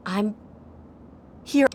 I'm here.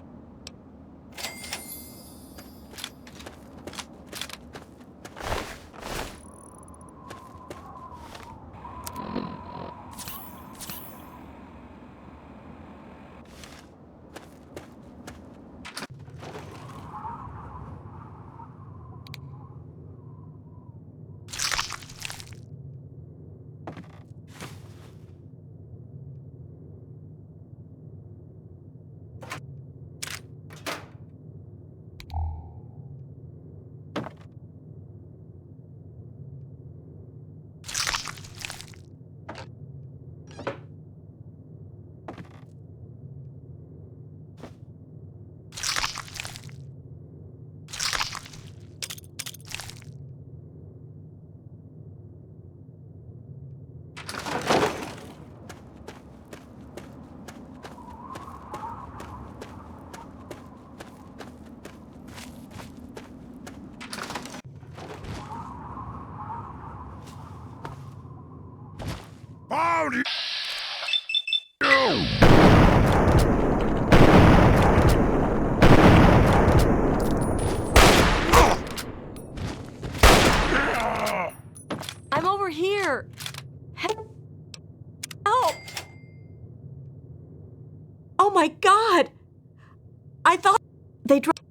Howdy! I'm over here. Help! Oh my God! I thought they dropped.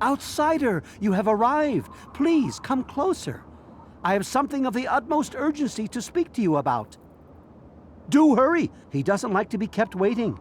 Outsider, you have arrived. Please, come closer. I have something of the utmost urgency to speak to you about. Do hurry. He doesn't like to be kept waiting.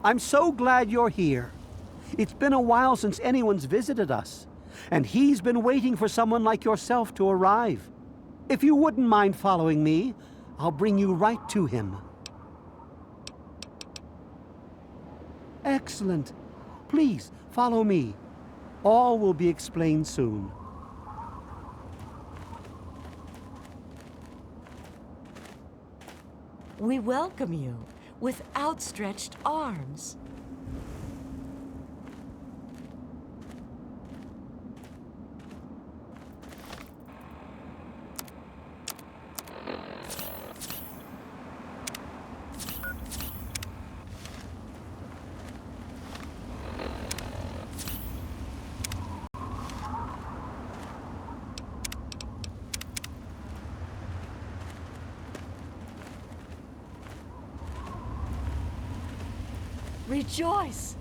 I'm so glad you're here. It's been a while since anyone's visited us, and he's been waiting for someone like yourself to arrive. If you wouldn't mind following me, I'll bring you right to him. Excellent. Please, follow me. All will be explained soon. We welcome you with outstretched arms. Rejoice!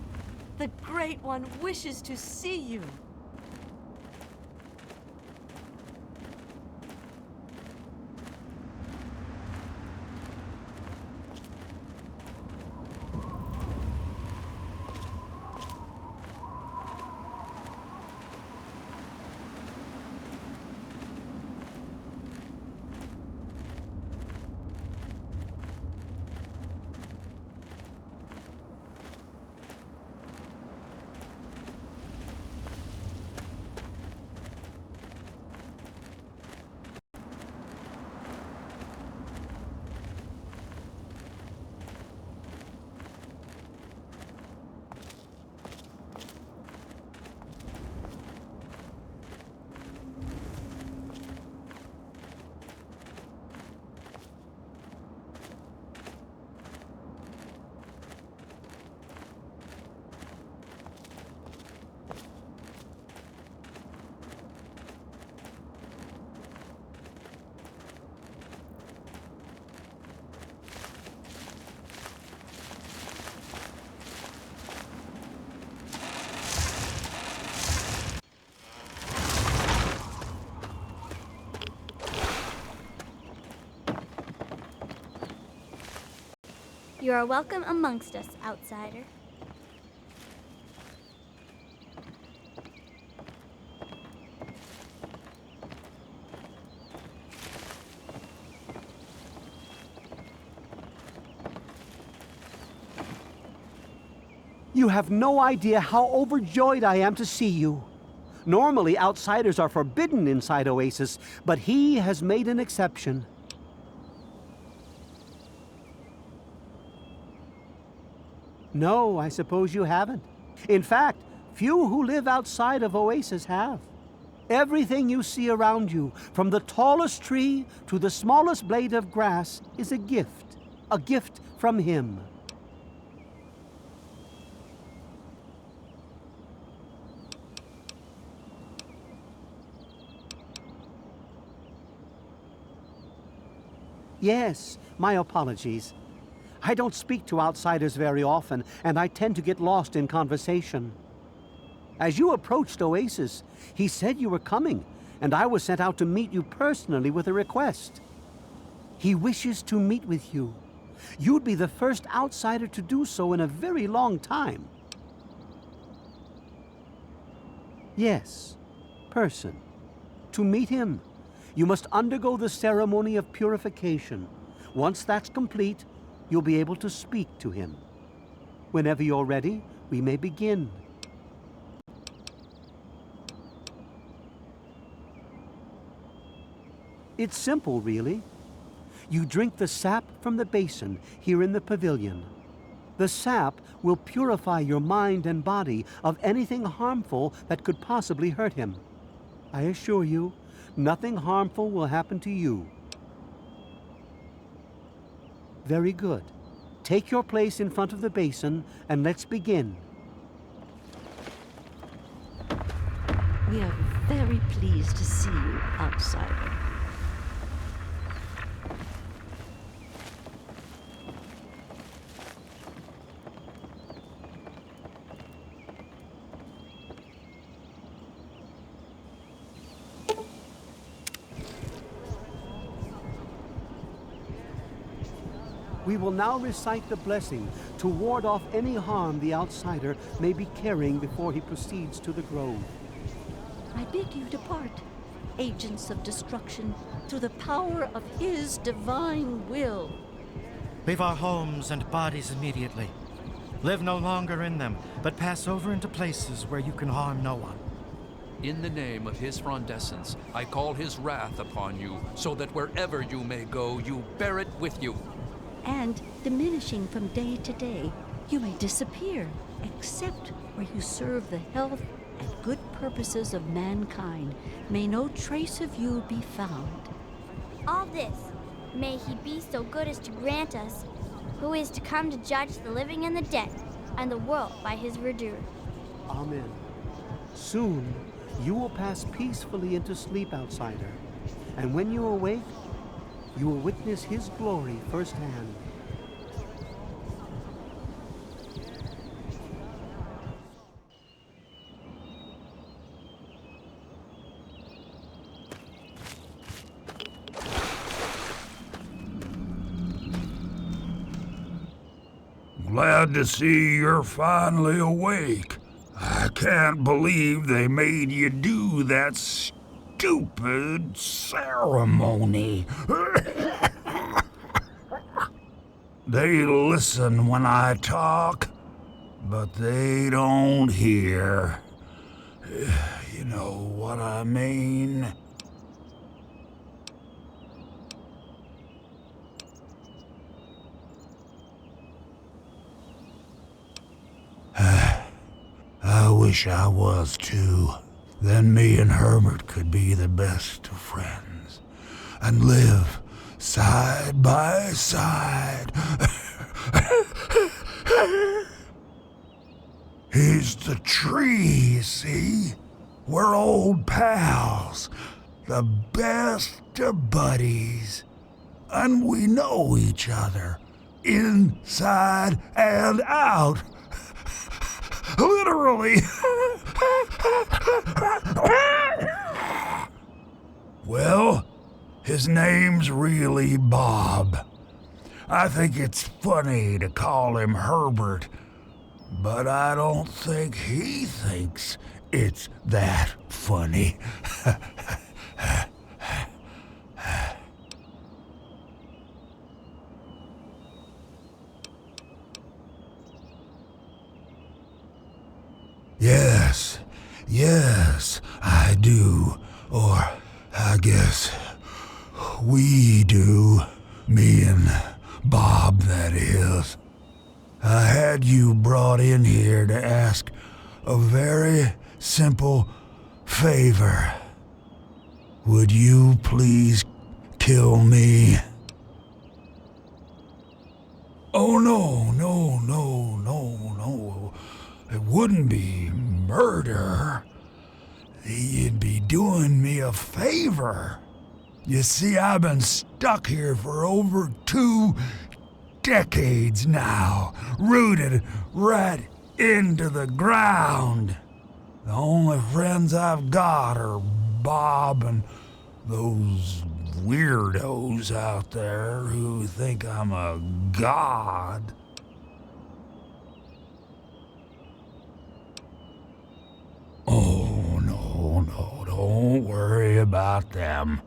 The Great One wishes to see you. You are welcome amongst us, outsider. You have no idea how overjoyed I am to see you. Normally, outsiders are forbidden inside Oasis, but he has made an exception. No, I suppose you haven't. In fact, few who live outside of Oasis have. Everything you see around you, from the tallest tree to the smallest blade of grass, is a gift from him. Yes, my apologies. I don't speak to outsiders very often, and I tend to get lost in conversation. As you approached Oasis, he said you were coming, and I was sent out to meet you personally with a request. He wishes to meet with you. You'd be the first outsider to do so in a very long time. Yes, person. To meet him, you must undergo the ceremony of purification. Once that's complete, you'll be able to speak to him. Whenever you're ready, we may begin. It's simple, really. you drink the sap from the basin here in the pavilion. The sap will purify your mind and body of anything harmful that could possibly hurt him. I assure you, nothing harmful will happen to you. Very good. Take your place in front of the basin and let's begin. We are very pleased to see you, outsider. We will now recite the blessing to ward off any harm the outsider may be carrying before he proceeds to the grove. I bid you depart, agents of destruction, through the power of his divine will. Leave our homes and bodies immediately. Live no longer in them, but pass over into places where you can harm no one. In the name of his frondescence, I call his wrath upon you, so that wherever you may go, you bear it with you. And, diminishing from day to day, you may disappear, except where you serve the health and good purposes of mankind. May no trace of you be found. All this, may he be so good as to grant us, who is to come to judge the living and the dead, and the world by his verdure. Amen. Soon, you will pass peacefully into sleep, outsider. And when you awake, you will witness his glory firsthand. Glad to see you're finally awake. I can't believe they made you do that stupid ceremony. They listen when I talk, but they don't hear. You know what I mean? I wish I was too. Then me and Herbert could be the best of friends and live side by side. He's the tree, see? We're old pals, the best of buddies, and we know each other inside and out. Literally. Well, his name's really Bob. I think it's funny to call him Herbert, but I don't think he thinks it's that funny. Yes, I do. Or, I guess, we do. Me and Bob, that is. I had you brought in here to ask a very simple favor. Would you please kill me? Oh, no. It wouldn't be murder. You'd be doing me a favor. You see, I've been stuck here for over 2 decades now, rooted right into the ground. The only friends I've got are Bob and those weirdos out there who think I'm a god. Oh, no, don't worry about them.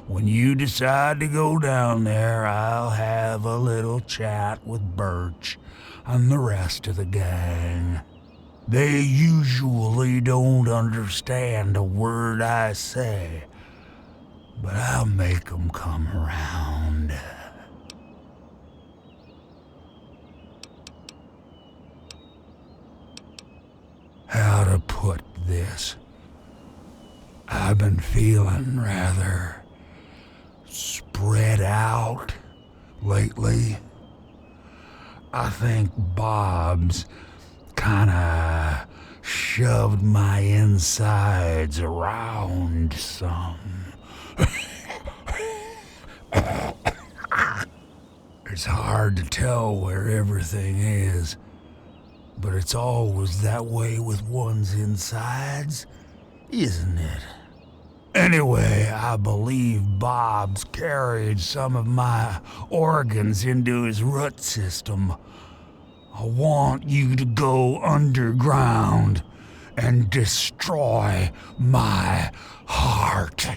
When you decide to go down there, I'll have a little chat with Birch and the rest of the gang. They usually don't understand a word I say, but I'll make 'em come around. How to put this? I've been feeling rather spread out lately. I think Bob's kinda shoved my insides around some. It's hard to tell where everything is, but it's always that way with one's insides, isn't it? Anyway, I believe Bob's carried some of my organs into his root system. I want you to go underground and destroy my heart.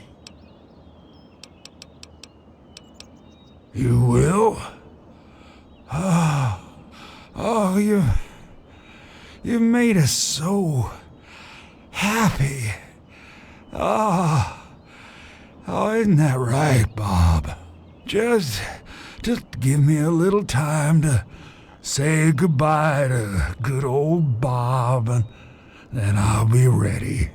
You will? Oh, you made us so happy. Oh, isn't that right, Bob? Just give me a little time to say goodbye to good old Bob, and then I'll be ready.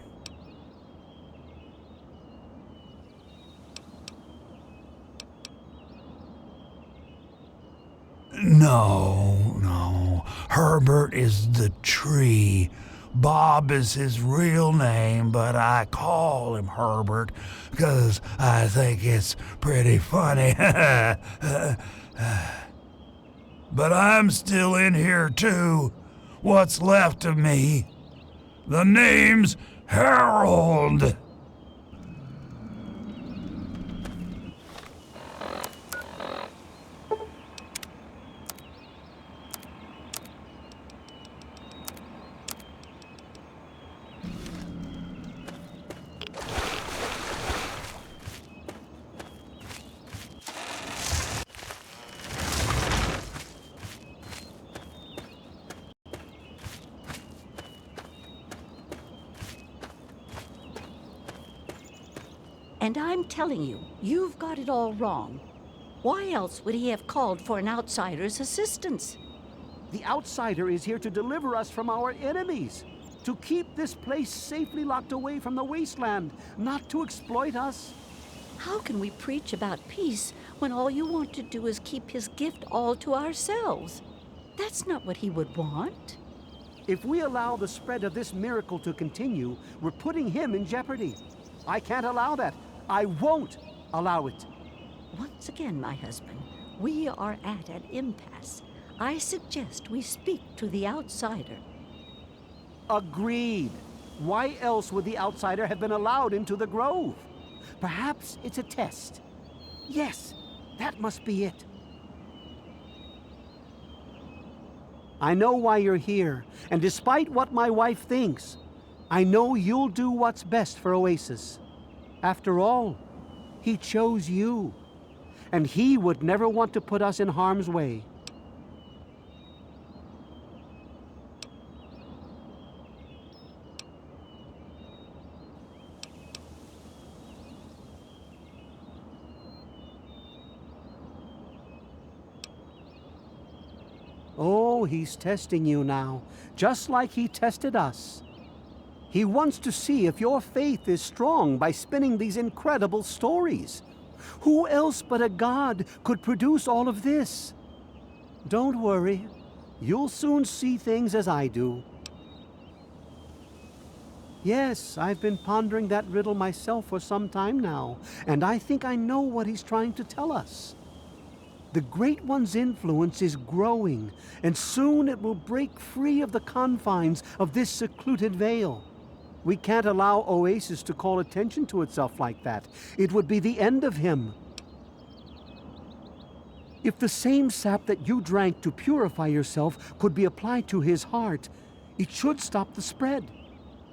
No. Herbert is the tree. Bob is his real name, but I call him Herbert because I think it's pretty funny. But I'm still in here too. What's left of me? The name's Harold. And I'm telling you, you've got it all wrong. Why else would he have called for an outsider's assistance? The outsider is here to deliver us from our enemies, to keep this place safely locked away from the wasteland, not to exploit us. How can we preach about peace when all you want to do is keep his gift all to ourselves? That's not what he would want. If we allow the spread of this miracle to continue, we're putting him in jeopardy. I can't allow that. I won't allow it. Once again, my husband, we are at an impasse. I suggest we speak to the outsider. Agreed. Why else would the outsider have been allowed into the grove? Perhaps it's a test. Yes, that must be it. I know why you're here, and despite what my wife thinks, I know you'll do what's best for Oasis. After all, he chose you, and he would never want to put us in harm's way. Oh, he's testing you now, just like he tested us. He wants to see if your faith is strong by spinning these incredible stories. Who else but a god could produce all of this? Don't worry. You'll soon see things as I do. Yes, I've been pondering that riddle myself for some time now, and I think I know what he's trying to tell us. The Great One's influence is growing, and soon it will break free of the confines of this secluded vale. We can't allow Oasis to call attention to itself like that. It would be the end of him. If the same sap that you drank to purify yourself could be applied to his heart, it should stop the spread.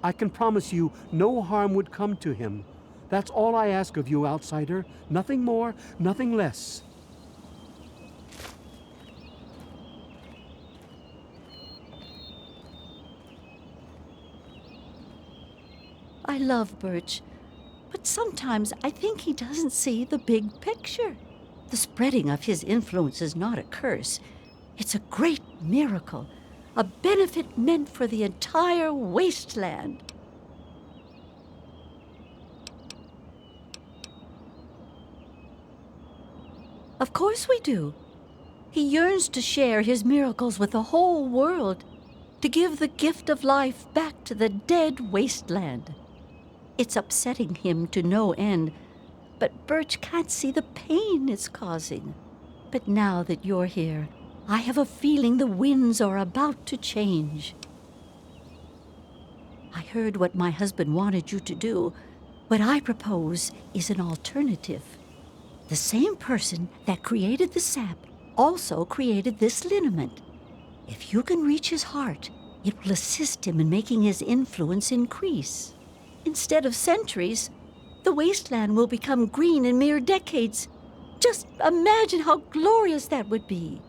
I can promise you no harm would come to him. That's all I ask of you, outsider. Nothing more, nothing less. I love Birch, But sometimes I think he doesn't see the big picture. The spreading of his influence is not a curse. It's a great miracle, a benefit meant for the entire wasteland. Of course we do. He yearns to share his miracles with the whole world, to give the gift of life back to the dead wasteland. It's upsetting him to no end, but Birch can't see the pain it's causing. But now that you're here, I have a feeling the winds are about to change. I heard what my husband wanted you to do. What I propose is an alternative. The same person that created the sap also created this liniment. If you can reach his heart, it will assist him in making his influence increase. Instead of centuries, the wasteland will become green in mere decades. Just imagine how glorious that would be.